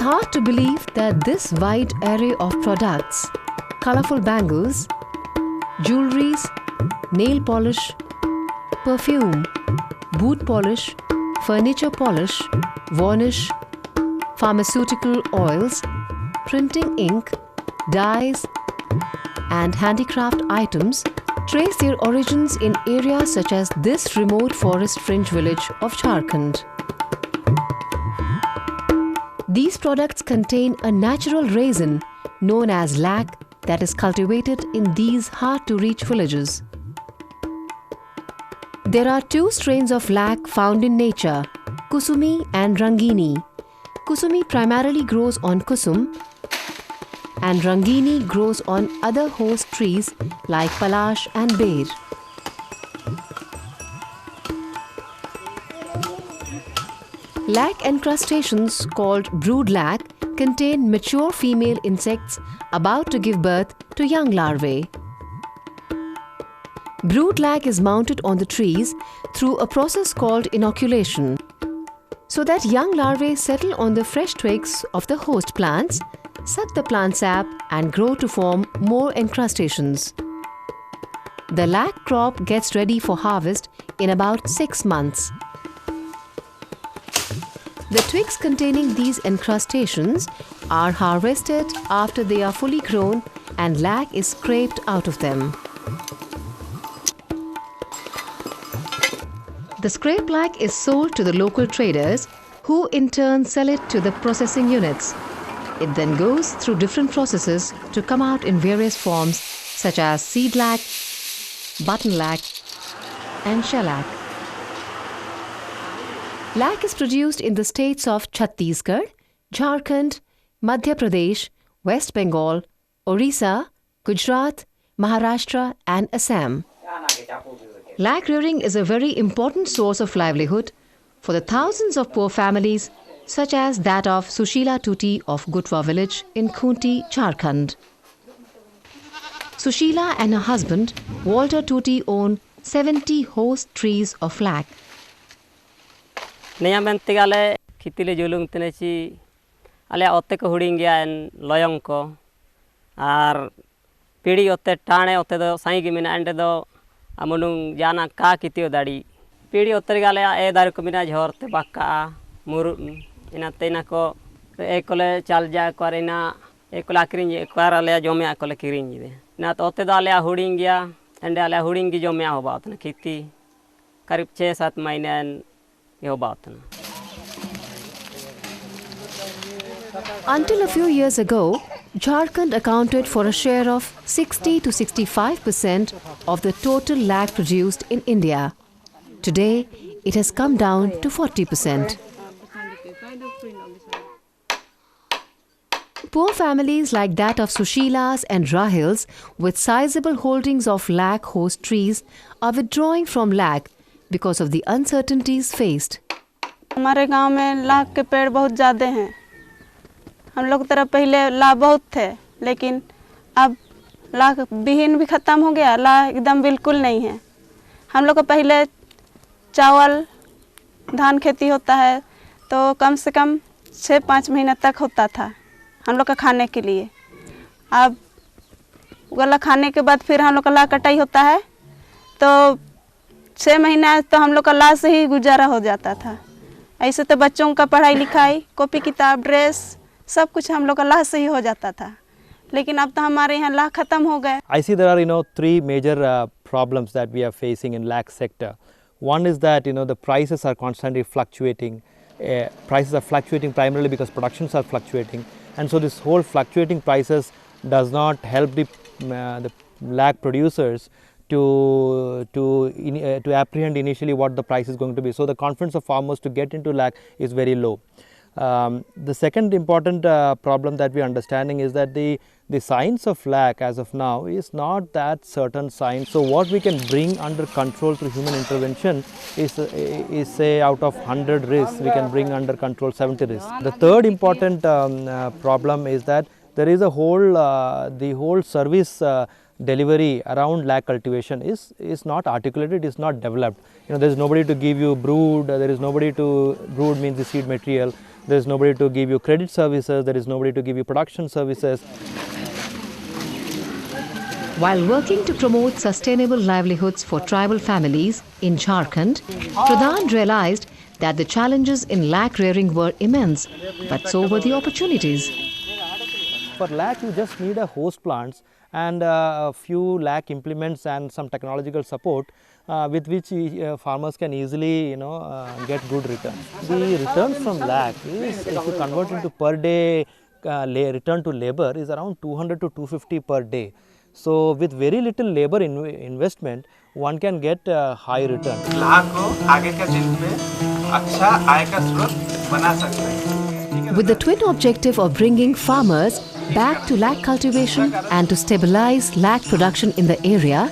hard to believe that this wide array of products, colorful bangles, jewelries, nail polish, perfume, boot polish, furniture polish, varnish, pharmaceutical oils, printing ink, dyes, and handicraft items trace their origins in areas such as this remote forest fringe village of Jharkhand. These products contain a natural resin known as lac that is cultivated in these hard-to-reach villages. There are two strains of lac found in nature, Kusumi and Rangini. Kusumi primarily grows on kusum and Rangini grows on other host trees like palash and ber. Lac encrustations called brood lac contain mature female insects about to give birth to young larvae. Brood lac is mounted on the trees through a process called inoculation, so that young larvae settle on the fresh twigs of the host plants, suck the plant sap and grow to form more encrustations. The lac crop gets ready for harvest in about 6 months. The twigs containing these encrustations are harvested after they are fully grown and lac is scraped out of them. The scraped lac is sold to the local traders who in turn sell it to the processing units. It then goes through different processes to come out in various forms such as seed lac, button lac, and shellac. Lac is produced in the states of Chhattisgarh, Jharkhand, Madhya Pradesh, West Bengal, Orissa, Gujarat, Maharashtra, and Assam. Lac rearing is a very important source of livelihood for the thousands of poor families such as that of Sushila Tuti of Gutwa village in Khunti, Jharkhand. Sushila and her husband, Walter Tuti, own 70 host trees of lac. Naya mentigale kitile julung tenechi ale otte ko huding gya en loyong ko ar pidi otte tane otte do sai gi mina ande do amunung jana ka kitio dadi pidi otte gale e dar ko mina jhorte bakka mur ina tena ko ekole chalja korina ekole akrin ekar ale jome akole kirin de na otte do ale huding gya ande ale huding gi jome hoba otna kiti karib 6-7 mahine Until a few years ago, Jharkhand accounted for a share of 60 to 65% of the total lac produced in India. Today, it has come down to 40%. Poor families like that of Sushilas and Rahils with sizable holdings of lac host trees are withdrawing from lac because of the uncertainties faced. हमारे गांव में लाख के पेड़ बहुत ज़्यादा हैं। हम लोग तरफ पहले लाख बहुत थे, लेकिन अब लाख बीहन भी ख़त्म हो गया, लाख एकदम बिल्कुल नहीं है। हम लोग को पहले चावल धान खेती होता है तो कम से कम 6-5 महीना तक होता था हम लोग का खाने के लिए। अब गला खाने के बाद फिर हम लोग का लाख कटाई होता है तो 6 महीना तो हम लोग का लाश से ही गुजारा हो जाता था। ऐसे तो बच्चों का पढ़ाई लिखाई, कॉपी किताब, ड्रेस सब कुछ हम लोग का लाश से ही हो जाता था, लेकिन अब तो हमारे यहाँ लाख खत्म हो गए। I see there are 3 major problems that we are facing in lac sector. One is that the prices are constantly fluctuating. Prices are fluctuating primarily because productions are fluctuating, and so this whole fluctuating prices does not help the lac producers to apprehend initially what the price is going to be. So the confidence of farmers to get into lac is very low. The second important problem that we are understanding is that the science of lac as of now is not that certain science. So what we can bring under control through human intervention is say out of 100 risks we can bring under control 70 risks. The third important problem is that there is a whole the whole service delivery around lac cultivation is not articulated, is not developed. There is nobody to give you brood, there is nobody to brood means the seed material. there is nobody to give you credit services, there is nobody to give you production services. While working to promote sustainable livelihoods for tribal families in Jharkhand, Pradhan realized that the challenges in lakh rearing were immense, but so were the opportunities. For lakh, you just need a host plants and a few lakh implements and some technological support with which farmers can easily get good returns. The returns from lakh is, if you convert into per day return to labor, is around 200 to 250 per day. So with very little labor investment, one can get high return. With the twin objective of bringing farmers back to lakh cultivation and to stabilize lakh production in the area,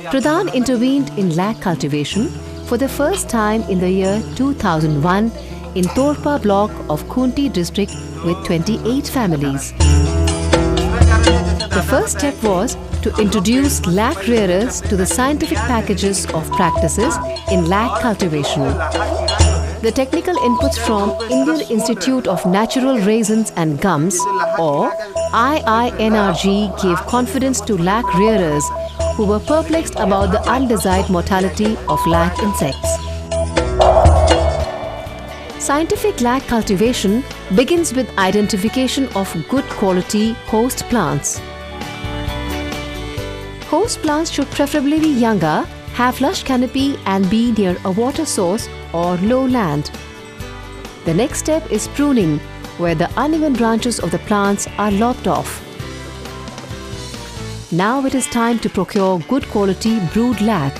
Pradhan intervened in lakh cultivation for the first time in the year 2001 in Torpa block of Khunti district with 28 families. The first step was to introduce lakh rearers to the scientific packages of practices in lakh cultivation. The technical inputs from Indian Institute of Natural Raisins and Gums, or IINRG, gave confidence to lakh rearers who were perplexed about the undesired mortality of lakh insects. Scientific lakh cultivation begins with identification of good quality host plants. Host plants should preferably be younger, have lush canopy and be near a water source or low land. The next step is pruning, where the uneven branches of the plants are lopped off. Now it is time to procure good quality brood lakh,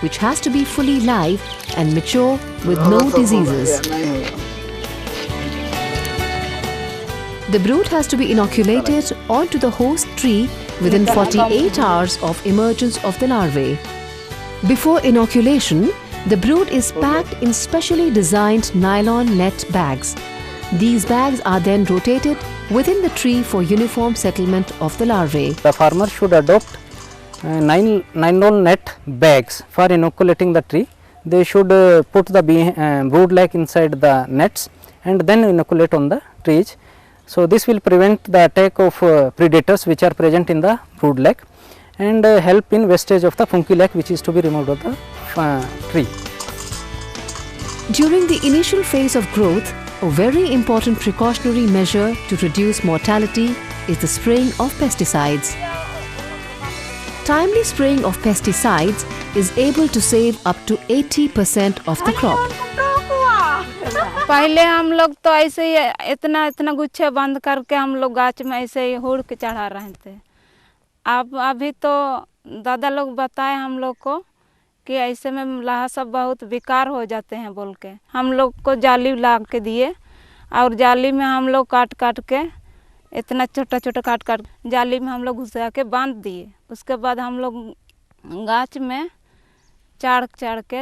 which has to be fully live and mature with no diseases. The brood has to be inoculated onto the host tree within 48 hours of emergence of the larvae. Before inoculation, the brood is packed in specially designed nylon net bags. These bags are then rotated within the tree for uniform settlement of the larvae. The farmer should adopt nylon net bags for inoculating the tree. They should put the brood lakh inside the nets and then inoculate on the trees. So this will prevent the attack of predators which are present in the brood lakh and help in wastage of the funky lakh which is to be removed of the tree. During the initial phase of growth, a very important precautionary measure to reduce mortality is the spraying of pesticides. Timely spraying of pesticides is able to save up to 80% of the crop. पहले हम लोग तो ऐसे ही इतना गुच्छे बंद करके हम लोग गाछ में ऐसे ही हुड़ के चढ़ा रहे थे। अब अभी तो दादा लोग बताए हम लोग को कि ऐसे में लाहा सब बहुत बेकार हो जाते हैं बोल के हम लोग को जाली ला के दिए और जाली में हम लोग काट के इतना छोटा काट जाली में हम लोग घुसा के बांध दिए। उसके बाद हम लोग गाछ में चाड़ के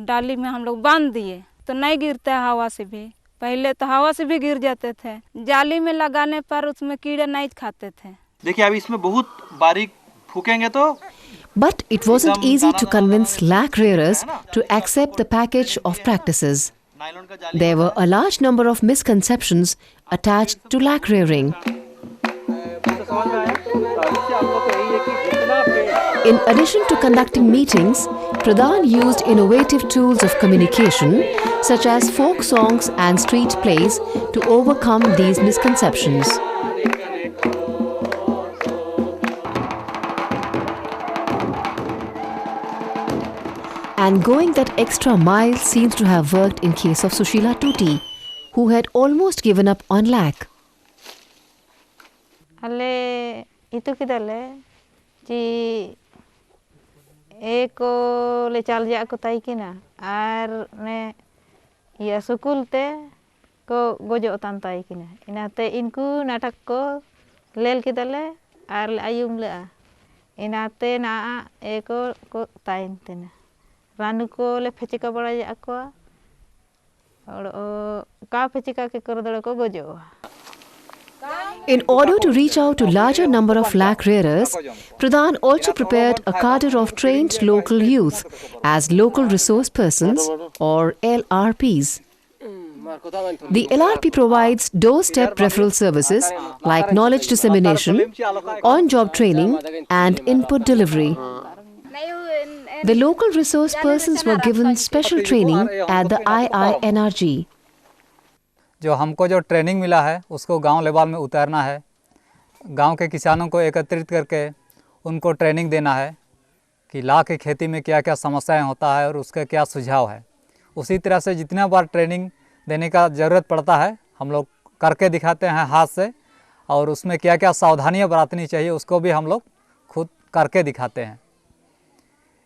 डाली में हम लोग बांध दिए तो नहीं गिरता है हवा से भी। पहले तो हवा से भी गिर जाते थे, जाली में लगाने पर उसमें कीड़े नहीं खाते थे। देखिए अब इसमें बहुत बारीक फूकेंगे तो But it wasn't easy to convince lakh rearers to accept the package of practices. There were a large number of misconceptions attached to lakh rearing. In addition to conducting meetings, Pradhan used innovative tools of communication such as folk songs and street plays to overcome these misconceptions. And going that extra mile seems to have worked in case of Sushila Tuti, who had almost given up on lakh. Ale itu kita le ji eko le chal ja ko tai kina ar ne ya sukul te ko gojo tan tai kina inate inku natak ko lel kita le ar le ayum le inate na eko ko tain tena ranu ko le phechika bada ja ko or ka phechika ke kor dole ko gojo. In order to reach out to larger number of lakh rearers, Pradhan also prepared a cadre of trained local youth as local resource persons or LRPs. The LRP provides doorstep referral services like knowledge dissemination, on-job training and input delivery. The local resource persons were given special training at the IINRG. जो हमको जो training मिला है उसको गांव level में उतारना है, गांव के किसानों को एकत्रित करके उनको ट्रेनिंग देना है कि लाख की खेती में क्या क्या समस्याएं होता है और उसका क्या सुझाव है। उसी तरह से जितना बार ट्रेनिंग देने का ज़रूरत पड़ता है हम लोग करके दिखाते हैं हाथ से, और उसमें क्या क्या सावधानियां बरतनी चाहिए उसको भी हम लोग खुद करके दिखाते हैं।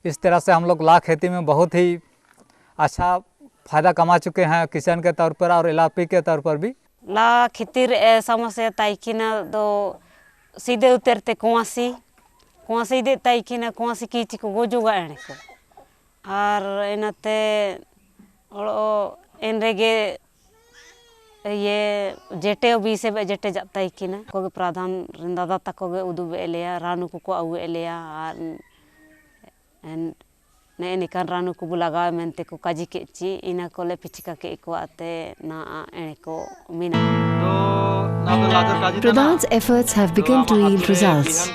इस तरह से हम लोग लाख खेती में बहुत ही अच्छा फ़ायदा कमा चुके हैं किसान के तौर पर और LRP के तौर पर भी। ला खेतिर समस्या ताइकिना दो सीधे उतरते कुआसी दे ताइकिना कुआसी कीची को गोजुगा एने को और इनते इन रेगे ये जेटे भी से जेटे जाता है कि ना कोगे प्रधान दादा तक कोगे उदुब एलिया रानू को आउ एलिया एंड ने निकान रानू को बुलागा मेंते को काजी के ची इना कोले पिचिका के को आते ना एने को Meena. Pradhan's efforts have begun to yield results.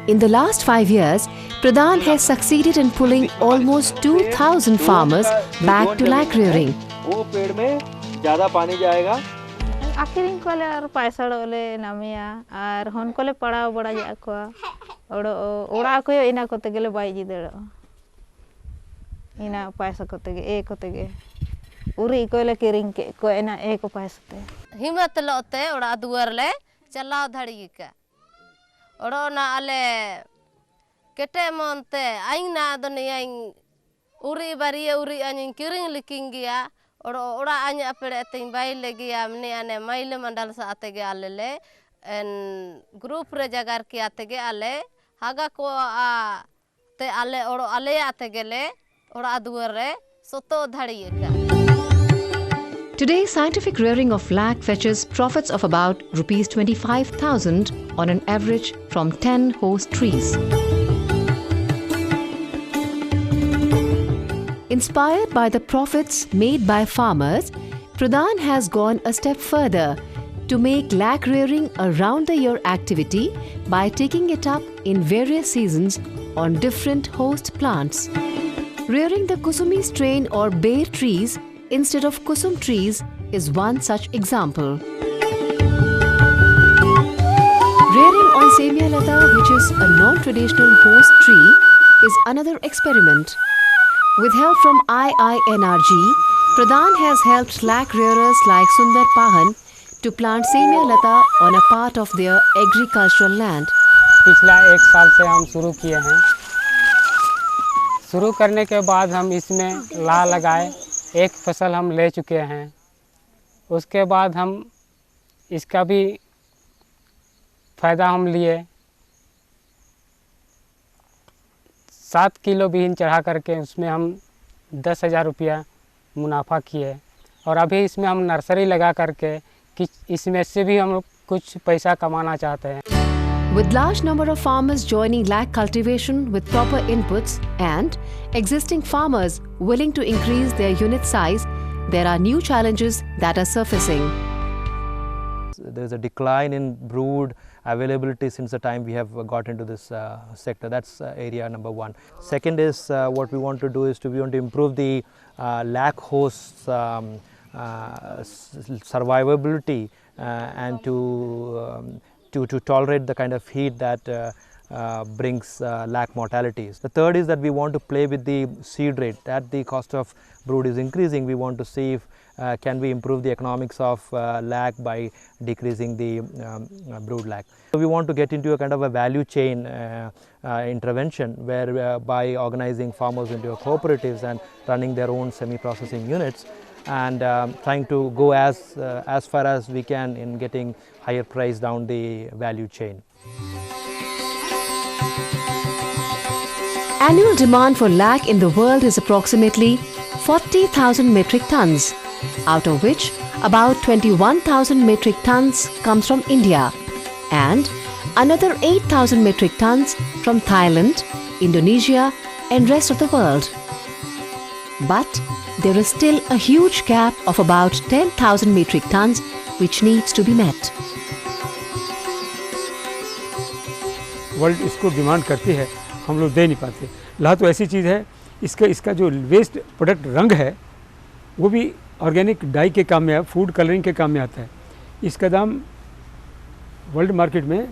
In the last 5 years, Pradhan has succeeded in pulling almost 2,000 farmers back to lakh rearing. वो पेड़ में ज़्यादा पानी जाएगा। आखिरिंग कोले और पैसा डोले नामिया और हन कोले पढ़ा बड़ा जाको और ओड़ा को इना कोते गेले बाईजी देड़ो इना पैसा कोते गे उरी कोले किरिंग के को इना को पैसा ते हिम्मत लोते ओड़ा दुआर ले चलाओ धड़ी का ओड़ो ना आले केटे मनते आइन ना दुनिया उरी बारिया उरी आइन किरिंग लिकिंग गया ओड़ा आइन अपड़े तिन बाई ले गया मने आने माइल मंडल सा आते गे आले ले एन ग्रुप रे जगार के आते गे आले हागा को आ ते आले ओड़ो आले आते गेले ओड़ा दुआर रे सोतो धड़ी का। Today, scientific rearing of lakh fetches profits of about Rs 25,000 on an average from 10 host trees. Inspired by the profits made by farmers, Pradhan has gone a step further to make lakh rearing a round-the-year activity by taking it up in various seasons on different host plants. Rearing the kusumi strain or bear trees instead of kusum trees is one such example. Rearing on Semia Lata, which is a non-traditional host tree, is another experiment. With help from IINRG, Pradhan has helped lakh rearers like Sundar Pahan to plant Semia Lata on a part of their agricultural land. पिछला 1 साल से हम शुरू किए हैं। शुरू करने के बाद हम इसमें ला लगाए, एक फसल हम ले चुके हैं। उसके बाद हम इसका भी फ़ायदा हम लिए। 7 किलो बीन चढ़ा करके उसमें हम 10,000 रुपया मुनाफा किए और अभी इसमें हम नर्सरी लगा करके कि इसमें से भी हम कुछ पैसा कमाना चाहते हैं। With large number of farmers joining lakh cultivation with proper inputs and existing farmers willing to increase their unit size, there are new challenges that are surfacing. There is a decline in brood availability since the time we have got into this sector. That's area number one. Second is what we want to do is we want to improve the lakh hosts survivability and to tolerate the kind of heat that brings lakh mortalities. The third is that we want to play with the seed rate. That the cost of brood is increasing, we want to see if can we improve the economics of lakh by decreasing the brood lakh. So we want to get into a kind of a value chain intervention where by organizing farmers into cooperatives and running their own semi-processing units and trying to go as far as we can in getting higher price down the value chain. Annual demand for lakh in the world is approximately 40,000 metric tons, out of which about 21,000 metric tons comes from India and another 8,000 metric tons from Thailand, Indonesia and rest of the world. But there is still a huge gap of about 10,000 metric tons which needs to be met. World इसको demand करती है, हम लोग दे नहीं पाते। ला तो ऐसी चीज़ है, इसका जो वेस्ट प्रोडक्ट रंग है वो भी ऑर्गेनिक डाई के काम में, फूड कलरिंग के काम में आता है। इसका दाम वर्ल्ड मार्केट में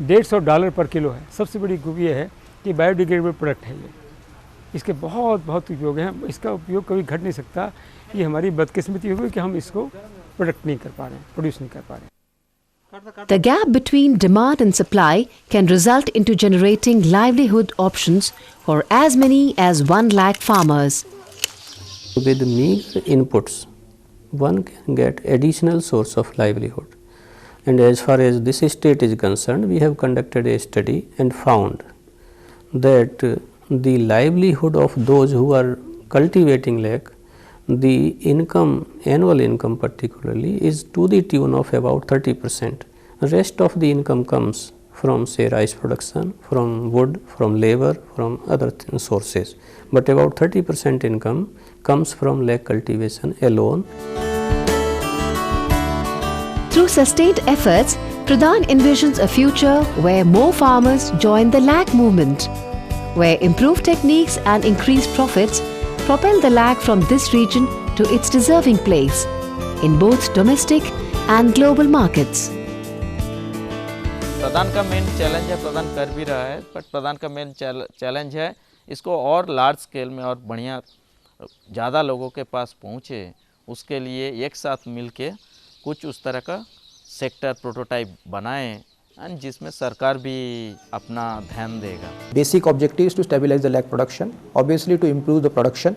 $150 पर किलो है। सबसे बड़ी खूबी ये है कि बायोडिग्रेडेबल प्रोडक्ट है ये, इसके बहुत उपयोग हैं। इसका उपयोग कभी घट नहीं सकता। ये हमारी बदकिस्मती होगी कि हम इसको प्रोडक्ट नहीं कर पा रहे हैं, प्रोड्यूस नहीं कर पा रहे हैं। The gap between demand and supply can result into generating livelihood options for as many as 1 lakh farmers. With meager inputs, one can get additional source of livelihood. And as far as this state is concerned, we have conducted a study and found that the livelihood of those who are cultivating lakh, the income, annual income particularly, is to the tune of about 30%. The rest of the income comes from say rice production, from wood, from labor, from other sources, but about 30% income comes from lakh cultivation alone. Through sustained efforts, Pradhan envisions a future where more farmers join the lakh movement, where improved techniques and increased profits propel the lakh from this region to its deserving place in both domestic and global markets. प्रधान का main challenge है, प्रधान कर भी रहा है, but प्रधान का main challenge है इसको और लार्ज स्केल में और बढ़िया ज़्यादा लोगों के पास पहुँचे, उसके लिए एक साथ मिलके कुछ उस तरह का सेक्टर प्रोटोटाइप बनाएं and जिसमें सरकार भी अपना ध्यान देगा। Basic objective is to stabilize the lakh production, obviously to improve the production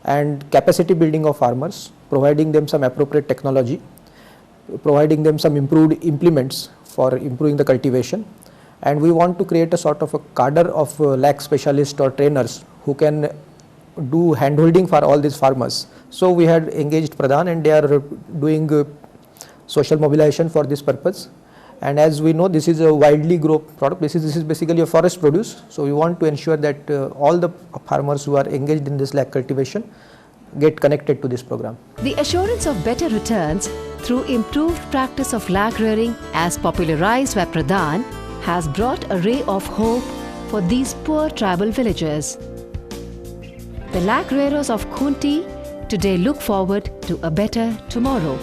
and capacity building of farmers, providing them some appropriate technology, providing them some improved implements for improving the cultivation, and we want to create a sort of a cadre of lakh specialists or trainers who can do handholding for all these farmers. So we had engaged Pradhan and they are doing social mobilization for this purpose. And as we know, this is a widely grown product. This is basically a forest produce. So we want to ensure that all the farmers who are engaged in this lakh cultivation get connected to this program. The assurance of better returns through improved practice of lakh rearing as popularized by Pradhan has brought a ray of hope for these poor tribal villagers. The lakh rearers of Khunti today look forward to a better tomorrow.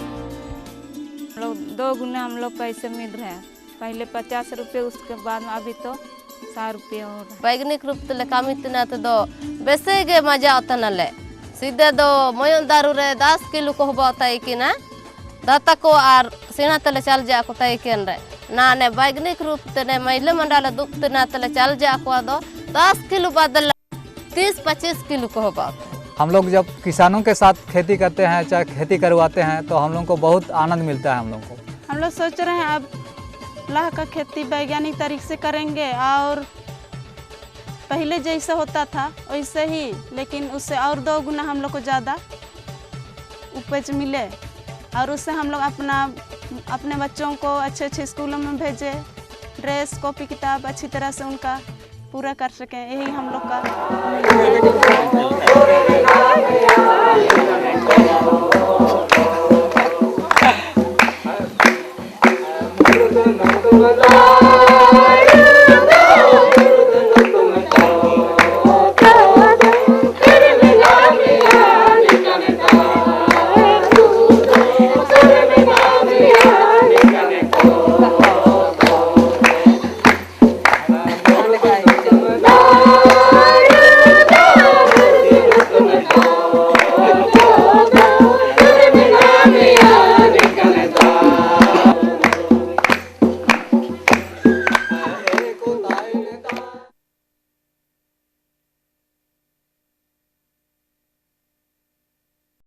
2 गुना हम लोग पैसे मिल रहे हैं, पहले 50 रुपये, उसके बाद में अभी तो 100 रुपये हो रहा है। वैज्ञानिक रूप से काम इतना तो बेसे गे मजा उतना ले सीधे दो मयन दारू रे 10 किलो को होता है कि ना दाता को आर सीना तले चल जा को तय केन रे ना ने वैज्ञानिक रूप से ने महिला मंडल दुख ना तले चल जा को दो 10 किलो बदल 30-25 किलो को होता है। हम लोग जब किसानों के साथ खेती करते हैं, चाहे खेती करवाते हैं, तो हम लोग को बहुत आनंद मिलता है। हम लोग सोच रहे हैं अब लाह का खेती वैज्ञानिक तरीके से करेंगे और पहले जैसा होता था वैसे ही, लेकिन उससे और 2 गुना हम लोग को ज़्यादा उपज मिले और उससे हम लोग अपने बच्चों को अच्छे स्कूलों में भेजें, ड्रेस कॉपी किताब अच्छी तरह से उनका पूरा कर सकें, यही हम लोग का